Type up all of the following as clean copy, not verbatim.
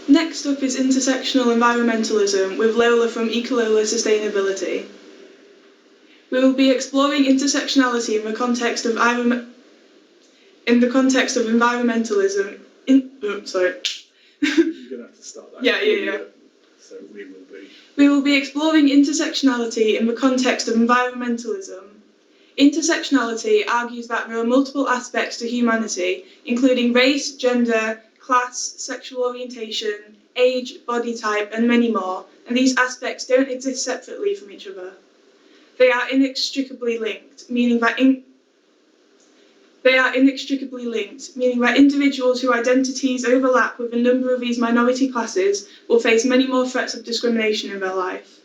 Next up is Intersectional Environmentalism with Lola from Ecolola Sustainability. We will be exploring intersectionality in the context of environmentalism. Sorry. You're gonna have to start that. Yeah. So we will be. We will be exploring intersectionality in the context of environmentalism. Intersectionality argues that there are multiple aspects to humanity, including race, gender, class, sexual orientation, age, body type, and many more, and these aspects don't exist separately from each other. They are inextricably linked, meaning that individuals whose identities overlap with a number of these minority classes will face many more threats of discrimination in their life.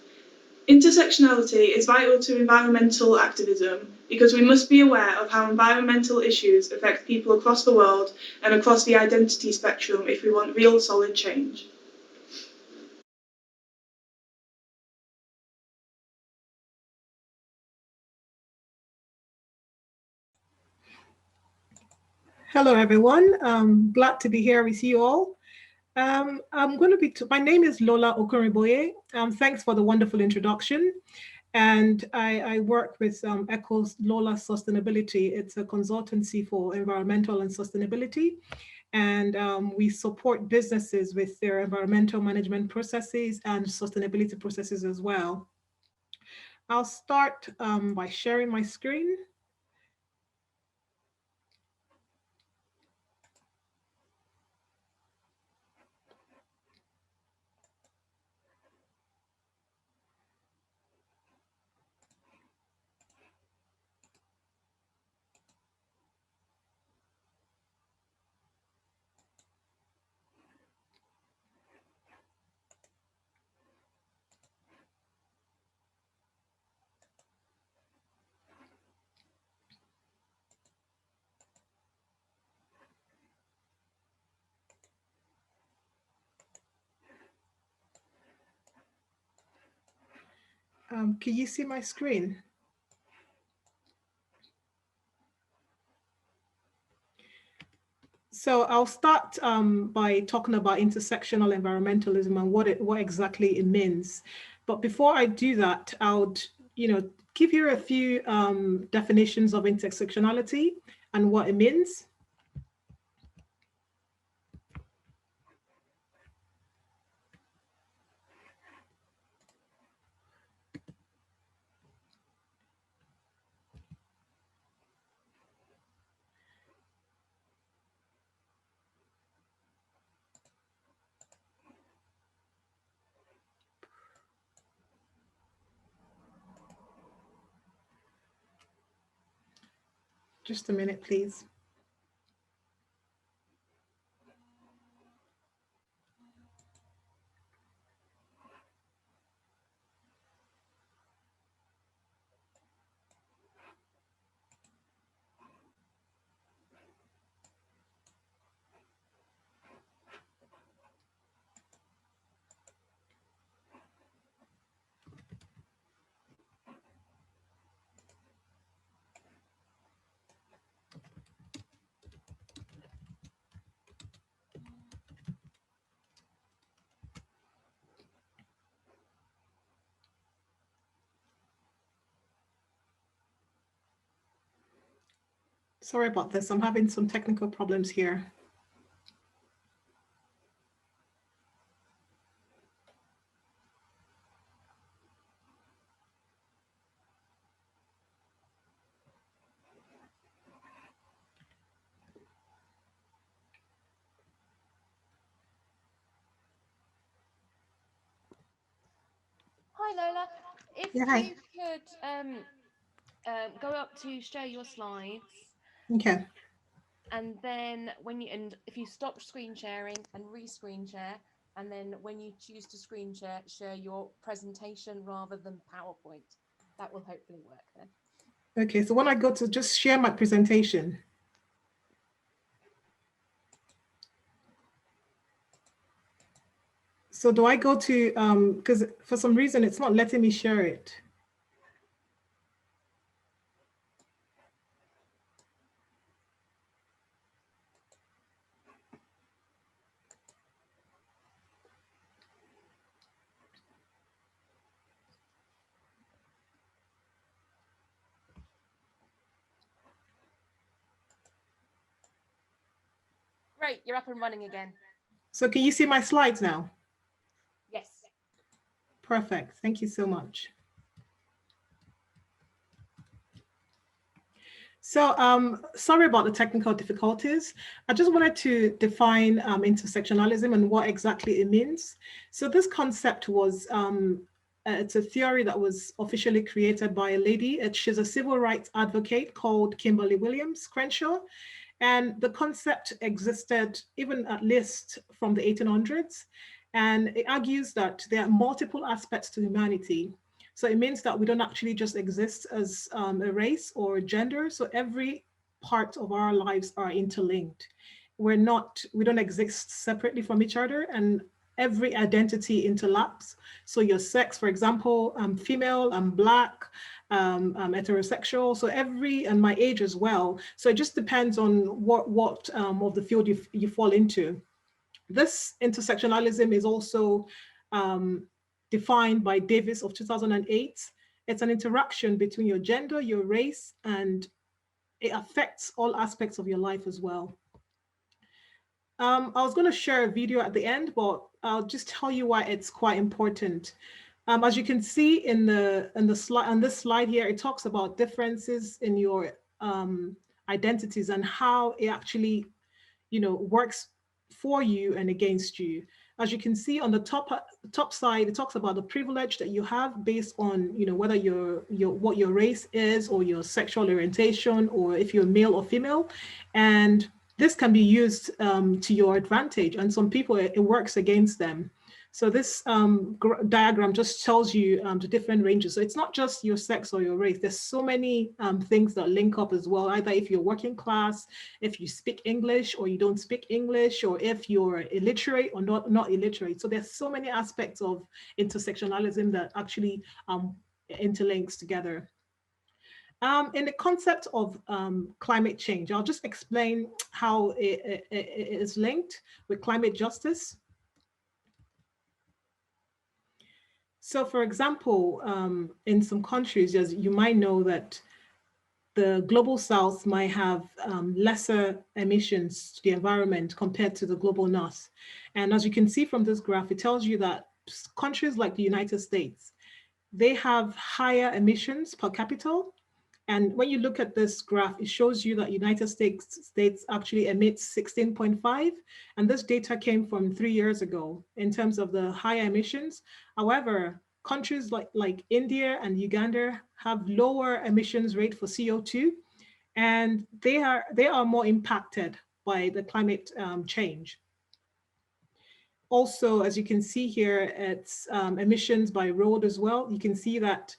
Intersectionality is vital to environmental activism because we must be aware of how environmental issues affect people across the world and across the identity spectrum if we want real solid change. Hello, everyone. Glad to be here with you all. I'm going to be, my name is Lola Okunriboye. Thanks for the wonderful introduction. And I work with ECHO's Lola Sustainability. It's a consultancy for environmental and sustainability. And we support businesses with their environmental management processes and sustainability processes as well. I'll start by sharing my screen. Can you see my screen? So I'll start by talking about intersectional environmentalism and what exactly it means. But before I do that, I would give you a few definitions of intersectionality and what it means. Just a minute, please. Sorry about this. I'm having some technical problems here. Hi Lola, if you could go up to share your slides. Okay. And then if you stop screen sharing and re-screen share, and then when you choose to screen share your presentation rather than PowerPoint. That will hopefully work then. Okay, so when I go to just share my presentation. So do I go to, because for some reason it's not letting me share it. Great, you're up and running again. So can you see my slides now? Yes. Perfect. Thank you so much. So sorry about the technical difficulties. I just wanted to define intersectionalism and what exactly it means. So this concept was, it's a theory that was officially created by a lady. She's a civil rights advocate called Kimberly Crenshaw. And the concept existed even at least from the 1800s. And it argues that there are multiple aspects to humanity. So it means that we don't actually just exist as a race or gender. So every part of our lives are interlinked. We don't exist separately from each other, and every identity interlaps. So your sex, for example, I'm female, I'm Black, I'm heterosexual. So and my age as well. So it just depends on what of the field you fall into. This intersectionalism is also defined by Davis of 2008. It's an interaction between your gender, your race, and it affects all aspects of your life as well. I was going to share a video at the end, but I'll just tell you why it's quite important. As you can see in the slide, on this slide here, it talks about differences in your identities and how it actually, works for you and against you. As you can see on the top side, it talks about the privilege that you have based on, whether what your race is or your sexual orientation, or if you're male or female, and this can be used to your advantage. And some people, it works against them. So this diagram just tells you the different ranges. So it's not just your sex or your race. There's so many things that link up as well, either if you're working class, if you speak English or you don't speak English, or if you're illiterate or not illiterate. So there's so many aspects of intersectionalism that actually interlinks together. In the concept of climate change, I'll just explain how it is linked with climate justice. So for example, in some countries, as you might know, that the global south might have lesser emissions to the environment compared to the global north. And as you can see from this graph, it tells you that countries like the United States, they have higher emissions per capita. And when you look at this graph, it shows you that United States actually emits 16.5. And this data came from 3 years ago in terms of the higher emissions. However, countries like India and Uganda have lower emissions rate for CO2, and they are more impacted by the climate change. Also, as you can see here, it's emissions by road as well. You can see that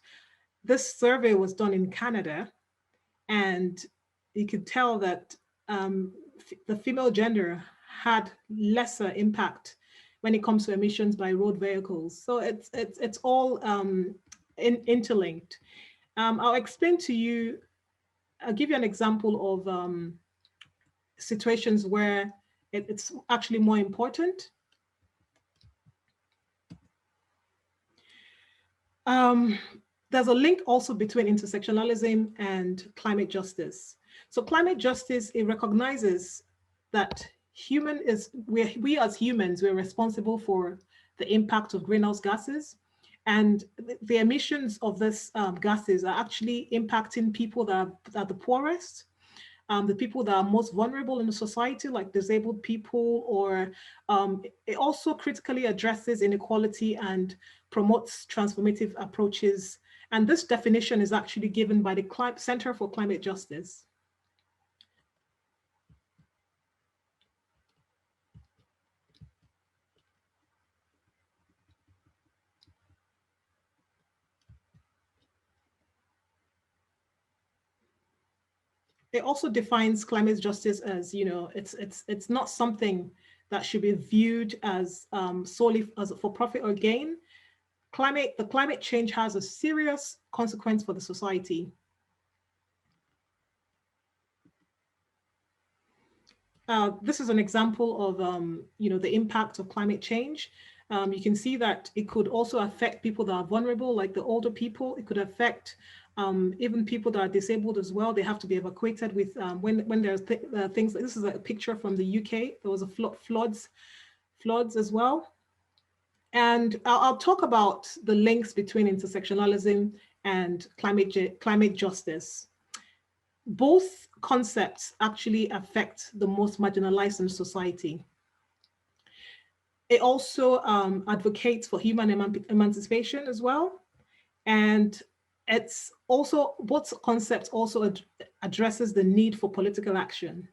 this survey was done in Canada, and you could tell that the female gender had lesser impact when it comes to emissions by road vehicles. So it's all interlinked. I'll explain to you, I'll give you an example of situations where it's actually more important. There's a link also between intersectionalism and climate justice. So climate justice, it recognizes that we as humans, we're responsible for the impact of greenhouse gases. And the emissions of these gases are actually impacting people that are the poorest, the people that are most vulnerable in the society, like disabled people, or it also critically addresses inequality and promotes transformative approaches. And this definition is actually given by the Center for Climate Justice. It also defines climate justice as, it's not something that should be viewed as solely as for profit or gain. The climate change has a serious consequence for the society. This is an example of, the impact of climate change. You can see that it could also affect people that are vulnerable, like the older people. It could affect Even people that are disabled as well, they have to be evacuated with when there's things. This is a picture from the UK. There was a floods as well. And I'll talk about the links between intersectionalism and climate justice. Both concepts actually affect the most marginalized in society. It also advocates for human emancipation as well. And it's also, both concepts also addresses the need for political action.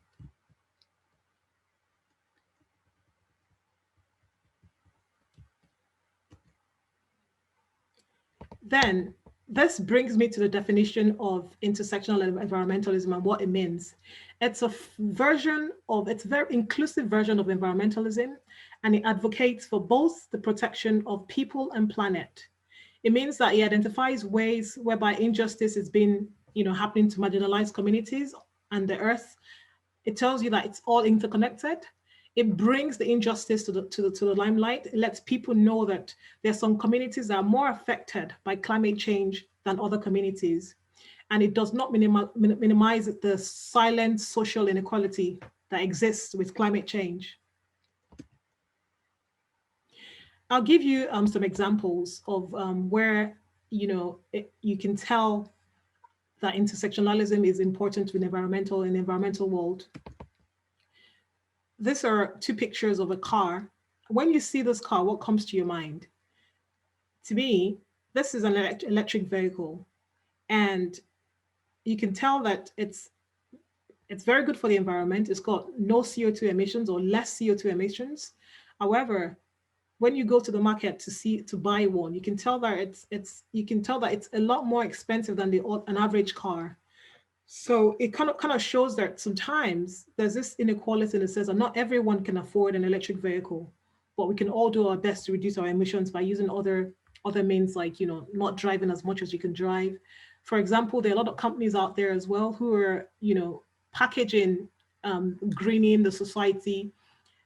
Then this brings me to the definition of intersectional environmentalism and what it means. It's a very inclusive version of environmentalism, and it advocates for both the protection of people and planet. It means that it identifies ways whereby injustice is being, happening to marginalized communities and the earth. It tells you that it's all interconnected. It brings the injustice to the limelight. It lets people know that there's some communities that are more affected by climate change than other communities. And it does not minimize the silent social inequality that exists with climate change. I'll give you some examples of where you can tell that intersectionalism is important to an environmental world. These are two pictures of a car. When you see this car, what comes to your mind? To me, this is an electric vehicle, and you can tell that it's very good for the environment. It's got no CO2 emissions or less CO2 emissions. However, when you go to the market to buy one, you can tell that it's a lot more expensive than an average car. So it kind of shows that sometimes there's this inequality in the sense that not everyone can afford an electric vehicle, but we can all do our best to reduce our emissions by using other means, like not driving as much as you can drive. For example, there are a lot of companies out there as well who are packaging greening the society.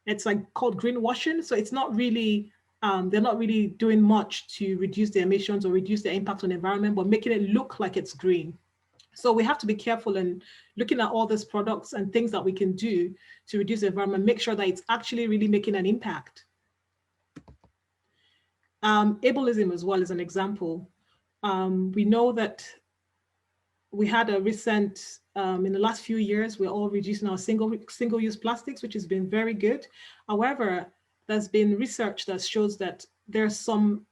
It's like called greenwashing. So it's not really they're not really doing much to reduce the emissions or reduce the impact on the environment, but making it look like it's green. So we have to be careful in looking at all these products and things that we can do to reduce the environment, make sure that it's actually really making an impact. Ableism as well is an example. We know that we had a recent, in the last few years, we're all reducing our single-use plastics, which has been very good. However, there's been research that shows that there's some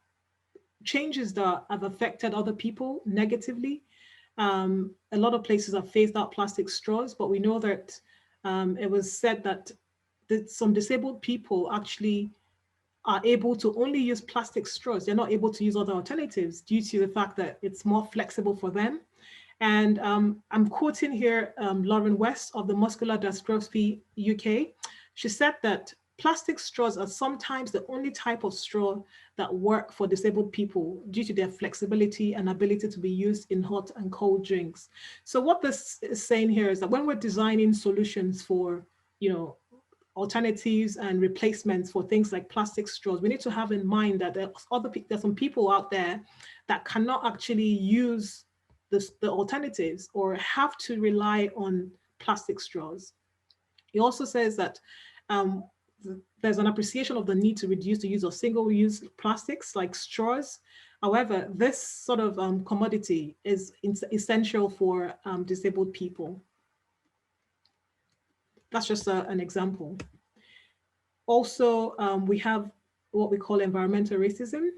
changes that have affected other people negatively. A lot of places have phased out plastic straws, but we know that it was said that some disabled people actually are able to only use plastic straws. They're not able to use other alternatives due to the fact that it's more flexible for them. And I'm quoting here Lauren West of the Muscular Dystrophy UK. She said that plastic straws are sometimes the only type of straw that work for disabled people due to their flexibility and ability to be used in hot and cold drinks. So what this is saying here is that when we're designing solutions for, alternatives and replacements for things like plastic straws, we need to have in mind that there's some people out there that cannot actually use the alternatives or have to rely on plastic straws. He also says that there's an appreciation of the need to reduce the use of single-use plastics like straws. However, this sort of commodity is essential for disabled people. That's just an example. Also, we have what we call environmental racism.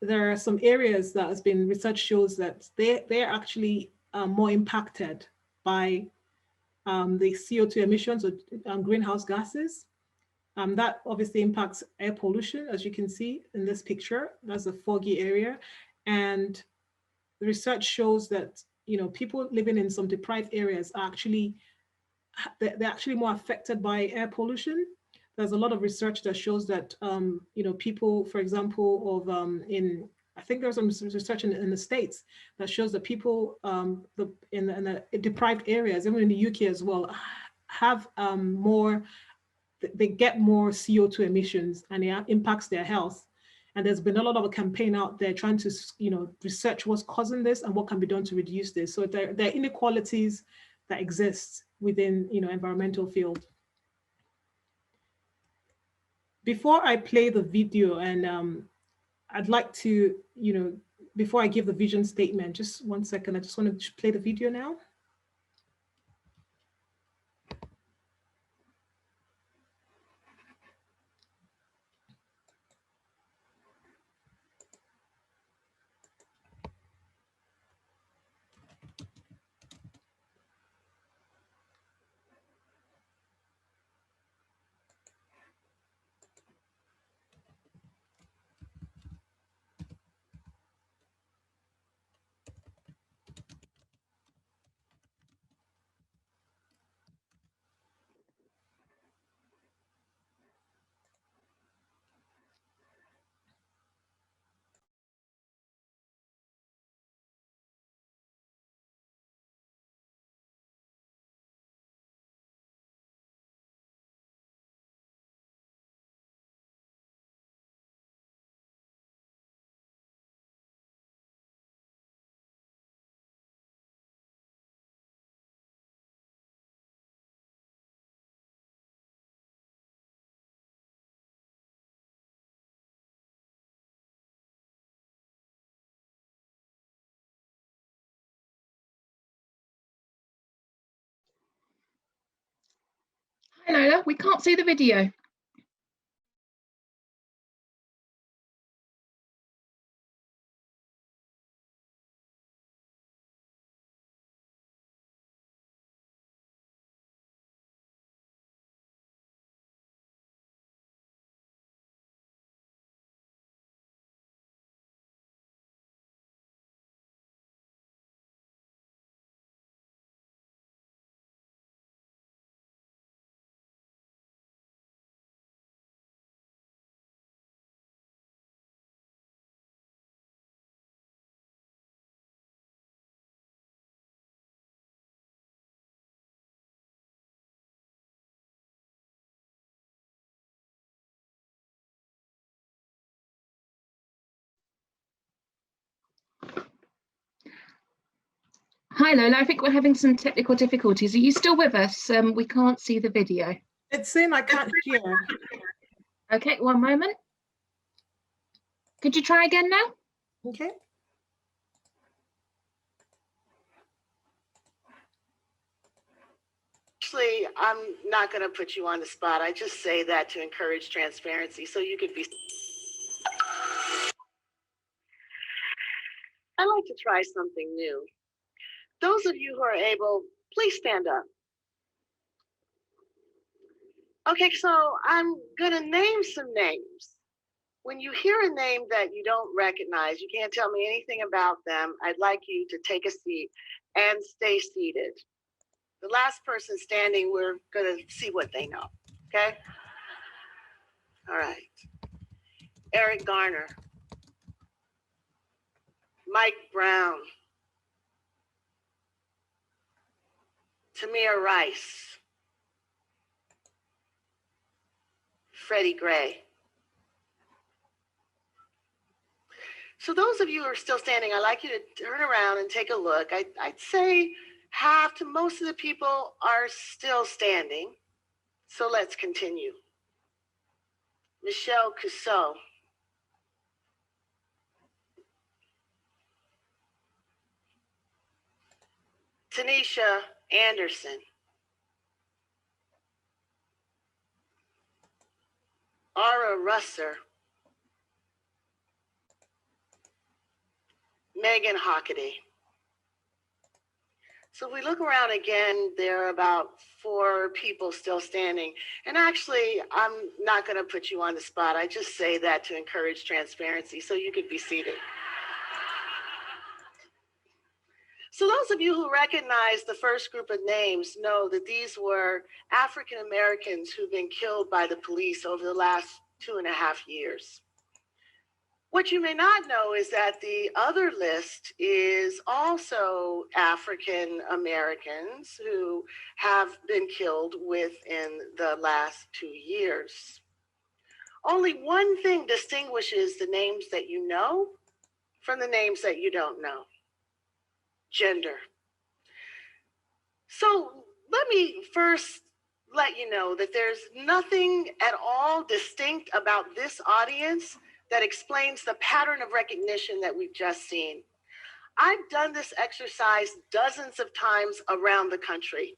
There are some areas that has been, research shows that they're actually more impacted by the CO2 emissions or greenhouse gases. That obviously impacts air pollution, as you can see in this picture. That's a foggy area. And the research shows that people living in some deprived areas are they're actually more affected by air pollution. There's a lot of research that shows that people, for example, I think there's some research in the States that shows that people in the deprived areas, even in the UK as well, have they get more CO2 emissions, and it impacts their health. And there's been a lot of a campaign out there trying to, research what's causing this and what can be done to reduce this. So there are inequalities that exist within, environmental field. Before I play the video, and I'd like to, before I give the vision statement, just 1 second, I just want to play the video now. Hi Lola, we can't see the video. Hi Lola, I think we're having some technical difficulties. Are you still with us? We can't see the video. It's saying I can't hear. Okay, 1 moment. Could you try again now? Okay. Actually, I'm not going to put you on the spot. I just say that to encourage transparency so you could be. I like to try something new. Those of you who are able, please stand up. Okay, so I'm going to name some names. When you hear a name that you don't recognize, you can't tell me anything about them, I'd like you to take a seat and stay seated. The last person standing, we're going to see what they know, okay? All right. Eric Garner, Mike Brown, Tamir Rice, Freddie Gray. So those of you who are still standing, I'd like you to turn around and take a look. I'd say half to most of the people are still standing. So let's continue. Michelle Cusseau. Tanisha Anderson. Ara Russer. Megan Hockaday. So if we look around again, there are about 4 people still standing. And actually, I'm not going to put you on the spot. I just say that to encourage transparency so you could be seated. So those of you who recognize the first group of names know that these were African Americans who've been killed by the police over the last 2.5 years. What you may not know is that the other list is also African Americans who have been killed within the last 2 years. Only one thing distinguishes the names that you know from the names that you don't know: gender. So let me first let you know that there's nothing at all distinct about this audience that explains the pattern of recognition that we've just seen. I've done this exercise dozens of times around the country.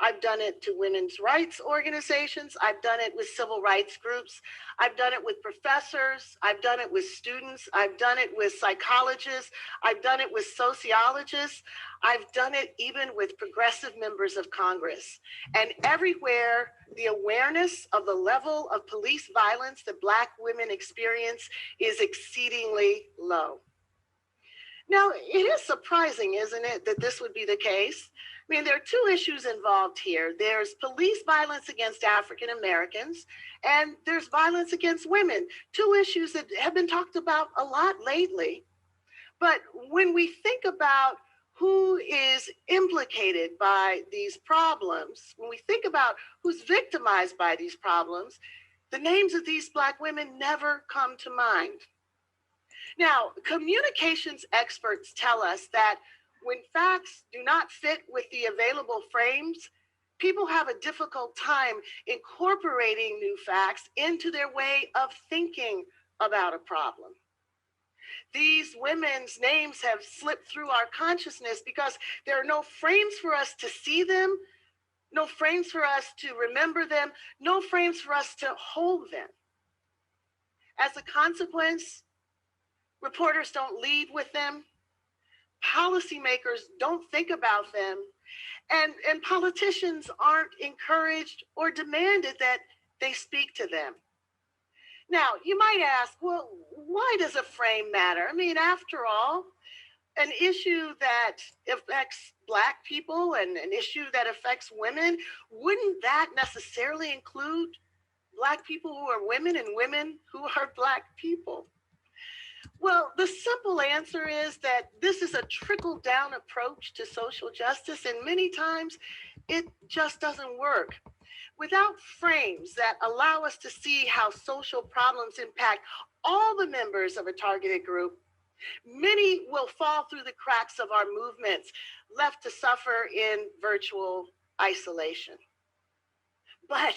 I've done it to women's rights organizations. I've done it with civil rights groups. I've done it with professors. I've done it with students. I've done it with psychologists. I've done it with sociologists. I've done it even with progressive members of Congress. And everywhere, the awareness of the level of police violence that Black women experience is exceedingly low. Now, it is surprising, isn't it, that this would be the case? I mean, there are two issues involved here. There's police violence against African Americans, and there's violence against women, two issues that have been talked about a lot lately. But when we think about who is implicated by these problems, when we think about who's victimized by these problems, the names of these Black women never come to mind. Now, communications experts tell us that when facts do not fit with the available frames, people have a difficult time incorporating new facts into their way of thinking about a problem. These women's names have slipped through our consciousness because there are no frames for us to see them, no frames for us to remember them, no frames for us to hold them. As a consequence, reporters don't lead with them, policymakers don't think about them, and politicians aren't encouraged or demanded that they speak to them. Now, you might ask, well, why does a frame matter? I mean, after all, an issue that affects Black people and an issue that affects women, wouldn't that necessarily include Black people who are women and women who are Black people? Well, the simple answer is that this is a trickle-down approach to social justice, and many times it just doesn't work. Without frames that allow us to see how social problems impact all the members of a targeted group, many will fall through the cracks of our movements, left to suffer in virtual isolation. But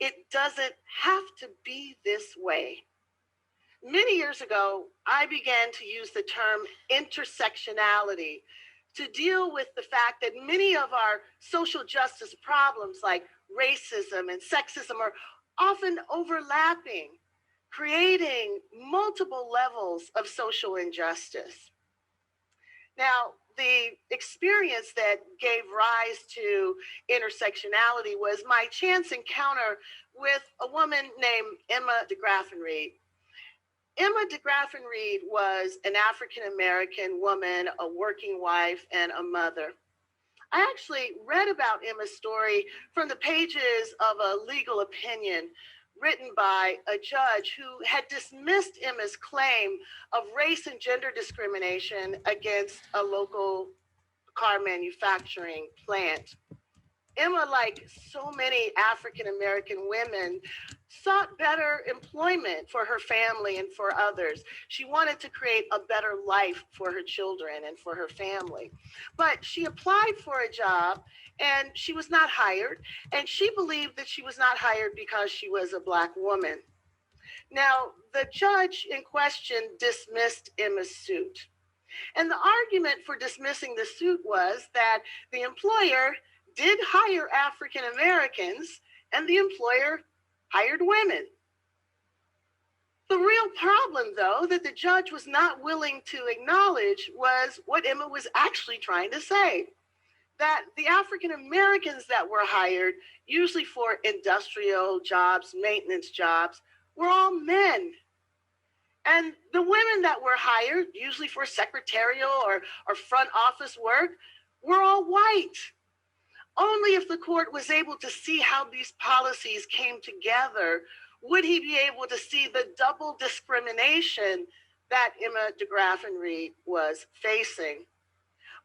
it doesn't have to be this way. Many years ago, I began to use the term intersectionality to deal with the fact that many of our social justice problems like racism and sexism are often overlapping, creating multiple levels of social injustice. Now, the experience that gave rise to intersectionality was my chance encounter with a woman named Emma DeGraffenreid. Emma DeGraffenreid was an African-American woman, a working wife, and a mother. I actually read about Emma's story from the pages of a legal opinion written by a judge who had dismissed Emma's claim of race and gender discrimination against a local car manufacturing plant. Emma, like so many African-American women, sought better employment for her family and for others. She wanted to create a better life for her children and for her family. But she applied for a job and she was not hired. And she believed that she was not hired because she was a Black woman. Now, the judge in question dismissed Emma's suit. And the argument for dismissing the suit was that the employer did hire African Americans and the employer hired women. The real problem, though, that the judge was not willing to acknowledge was what Emma was actually trying to say, that the African Americans that were hired, usually for industrial jobs, maintenance jobs, were all men. And the women that were hired, usually for secretarial or front office work, were all white. Only if the court was able to see how these policies came together would he be able to see the double discrimination that Emma DeGraffenreid was facing.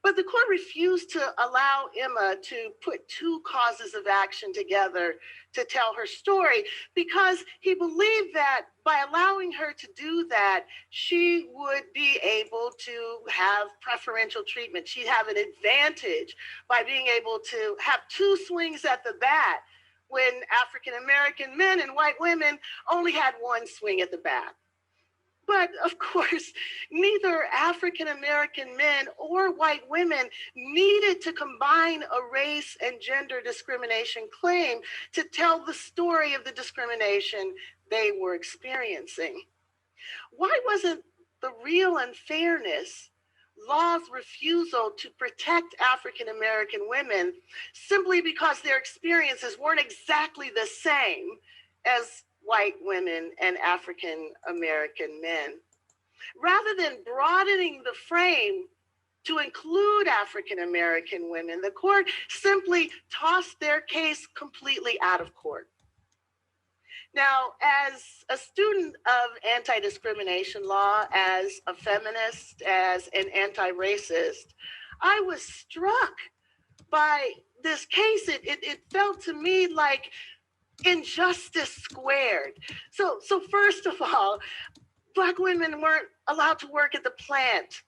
But the court refused to allow Emma to put two causes of action together to tell her story because he believed that by allowing her to do that, she would be able to have preferential treatment. She'd have an advantage by being able to have two swings at the bat when African-American men and white women only had one swing at the bat. But of course, neither African-American men or white women needed to combine a race and gender discrimination claim to tell the story of the discrimination they were experiencing. Why wasn't the real unfairness law's refusal to protect African-American women simply because their experiences weren't exactly the same as white women and African-American men? Rather than broadening the frame to include African-American women, the court simply tossed their case completely out of court. Now, as a student of anti-discrimination law, as a feminist, as an anti-racist, I was struck by this case. It felt to me like injustice squared. So first of all, Black women weren't allowed to work at the plant.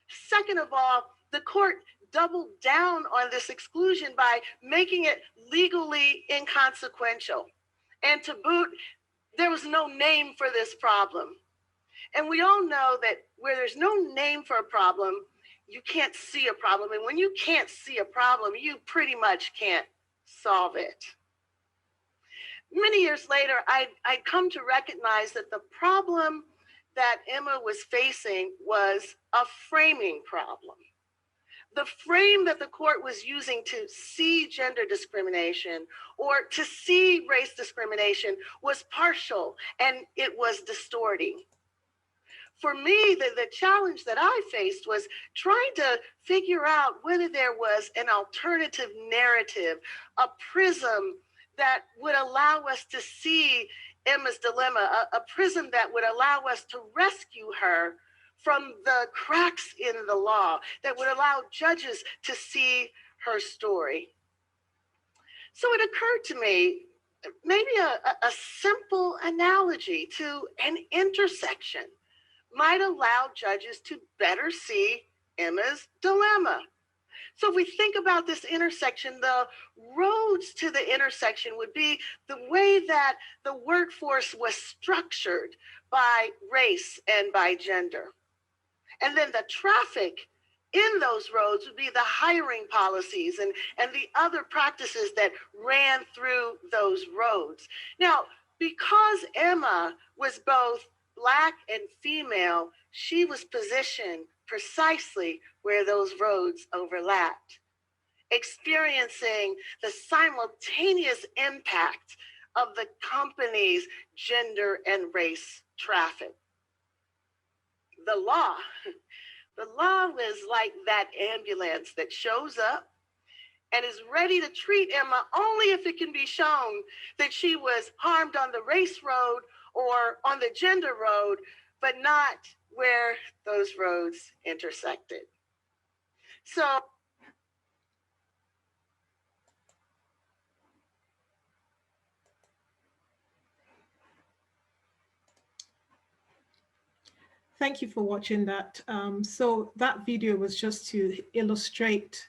Second of all, the court doubled down on this exclusion by making it legally inconsequential. And to boot, there was no name for this problem. And we all know that where there's no name for a problem, you can't see a problem. And when you can't see a problem, you pretty much can't solve it. Many years later, I'd come to recognize that the problem that Emma was facing was a framing problem. The frame that the court was using to see gender discrimination or to see race discrimination was partial and it was distorting. For me, the challenge that I faced was trying to figure out whether there was an alternative narrative, a prism that would allow us to see Emma's dilemma, a prism that would allow us to rescue her from the cracks in the law, that would allow judges to see her story. So it occurred to me, maybe a simple analogy to an intersection might allow judges to better see Emma's dilemma. So if we think about this intersection, the roads to the intersection would be the way that the workforce was structured by race and by gender. And then the traffic in those roads would be the hiring policies and the other practices that ran through those roads. Now, because Emma was both Black and female, she was positioned precisely where those roads overlapped, experiencing the simultaneous impact of the company's gender and race traffic. The law was like that ambulance that shows up and is ready to treat Emma only if it can be shown that she was harmed on the race road or on the gender road, but not where those roads intersected. So thank you for watching that. So that video was just to illustrate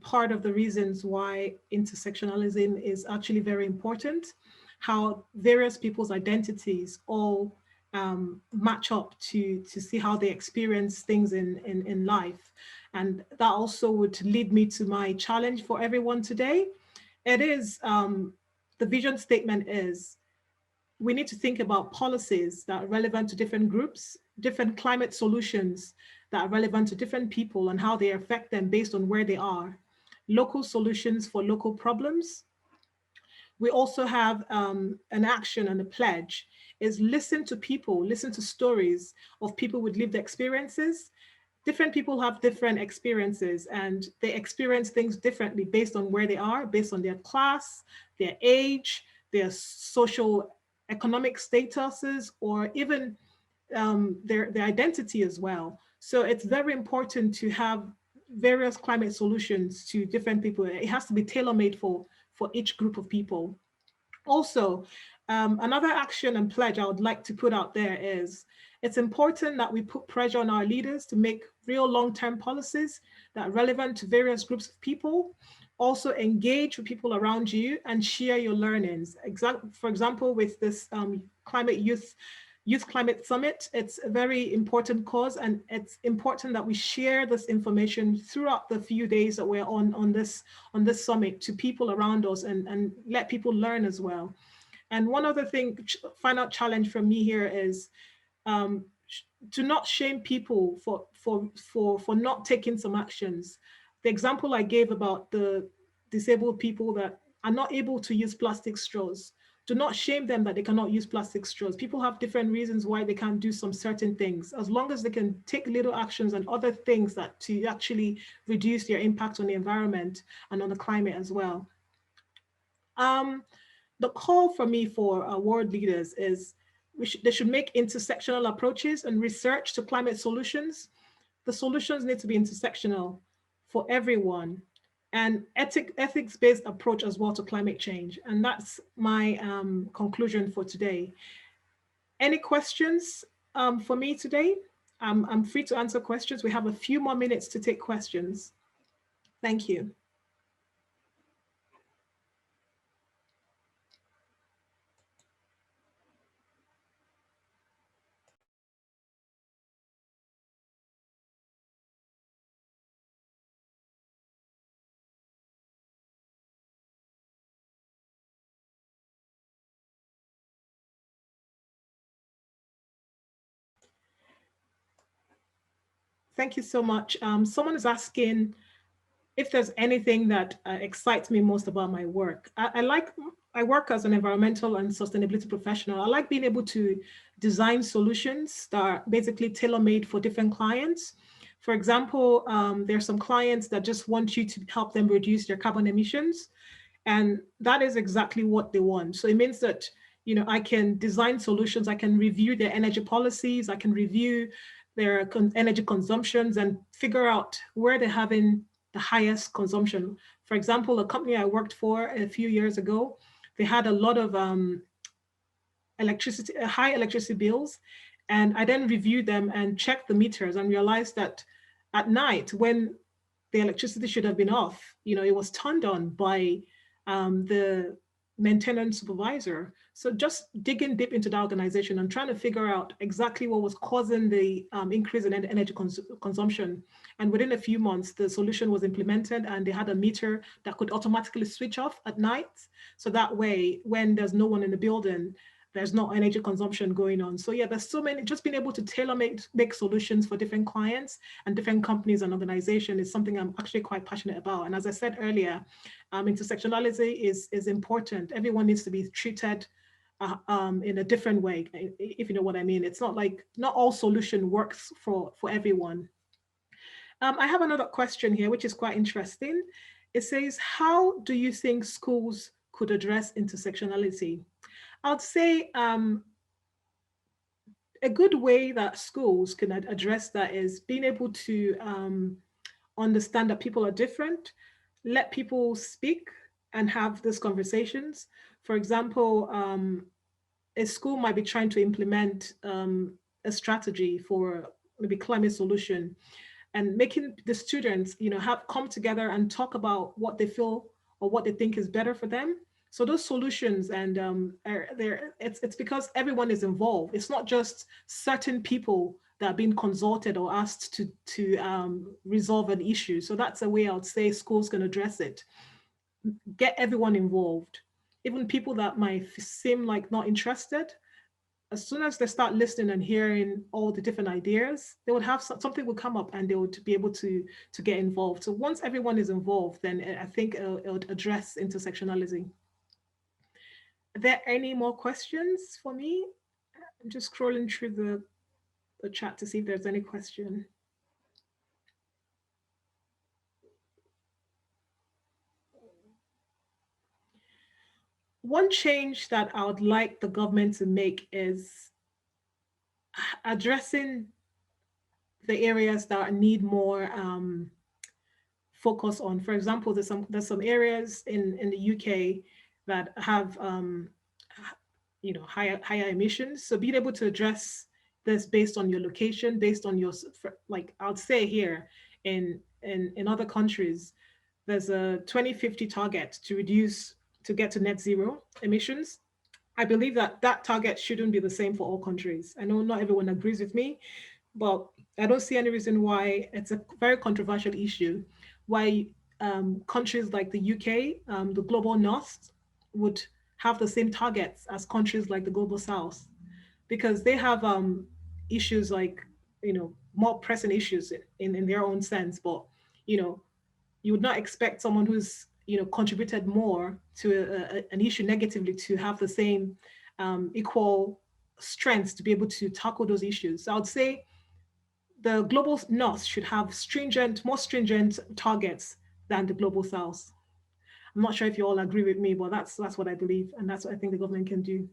part of the reasons why intersectionalism is actually very important, how various people's identities all match up to see how they experience things in life. And that also would lead me to my challenge for everyone today. It is, the vision statement is, we need to think about policies that are relevant to different groups, different climate solutions that are relevant to different people and how they affect them based on where they are, local solutions for local problems. We also have an action and a pledge is listen to people, listen to stories of people with lived experiences. Different people have different experiences and they experience things differently based on where they are, based on their class, their age, their social economic statuses, or even their identity as well. So it's very important to have various climate solutions to different people. It has to be tailor-made for each group of people. Also, another action and pledge I would like to put out there is it's important that we put pressure on our leaders to make real long-term policies that are relevant to various groups of people. Also engage with people around you and share your learnings. For example, with this Youth Climate Summit, it's a very important cause, and it's important that we share this information throughout the few days that we're on this summit to people around us, and let people learn as well. And one other thing, final challenge from me here is to not shame people for not taking some actions. The example I gave about the disabled people that are not able to use plastic straws, do not shame them that they cannot use plastic straws. People have different reasons why they can't do some certain things. As long as they can take little actions and other things that to actually reduce their impact on the environment and on the climate as well. The call for me for world leaders is they should make intersectional approaches and research to climate solutions. The solutions need to be intersectional for everyone, and ethics-based approach as well to climate change. And that's my conclusion for today. Any questions for me today? I'm free to answer questions. We have a few more minutes to take questions. Thank you. Thank you so much. Someone is asking if there's anything that excites me most about my work. I work as an environmental and sustainability professional. I like being able to design solutions that are basically tailor-made for different clients. For example, there are some clients that just want you to help them reduce their carbon emissions. And that is exactly what they want. So it means that, you know, I can design solutions, I can review their energy policies, I can review their energy consumptions and figure out where they're having the highest consumption. For example, a company I worked for a few years ago, they had a lot of high electricity bills. And I then reviewed them and checked the meters and realized that at night when the electricity should have been off, you know, it was turned on by the maintenance supervisor. So just digging deep into the organization and trying to figure out exactly what was causing the increase in energy consumption. And within a few months, the solution was implemented and they had a meter that could automatically switch off at night. So that way, when there's no one in the building, there's no energy consumption going on. So yeah, there's so many, just being able to make solutions for different clients and different companies and organizations is something I'm actually quite passionate about. And as I said earlier, intersectionality is important. Everyone needs to be treated in a different way, if you know what I mean. It's not like, not all solution works for everyone. I have another question here, which is quite interesting. It says, how do you think schools could address intersectionality? I'd say a good way that schools can address that is being able to understand that people are different, let people speak and have these conversations. For example, a school might be trying to implement a strategy for maybe climate solution, and making the students, you know, have come together and talk about what they feel or what they think is better for them. So those solutions and it's because everyone is involved. It's not just certain people that are being consulted or asked to resolve an issue. So that's a way I would say schools can address it. Get everyone involved, even people that might seem like not interested. As soon as they start listening and hearing all the different ideas, they would have something will come up and they would be able to get involved. So once everyone is involved, then I think it would address intersectionality. Are there any more questions for me? I'm just scrolling through the chat to see if there's any question. One change that I would like the government to make is addressing the areas that need more focus on. For example, there's some areas in the UK that have higher emissions. So being able to address this based on your location, based on your, like I would say here in other countries, there's a 2050 target to reduce, to get to net zero emissions. I believe that that target shouldn't be the same for all countries. I know not everyone agrees with me, but I don't see any reason why. It's a very controversial issue why countries like the UK, the global north, would have the same targets as countries like the global south, because they have issues like, more pressing issues in their own sense. But, you would not expect someone who's, contributed more to an issue negatively to have the same equal strengths to be able to tackle those issues. So I would say the global north should have more stringent targets than the global south. I'm not sure if you all agree with me, but that's what I believe, and that's what I think the government can do.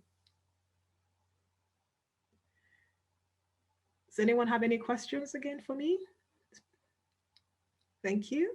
Does anyone have any questions again for me? Thank you.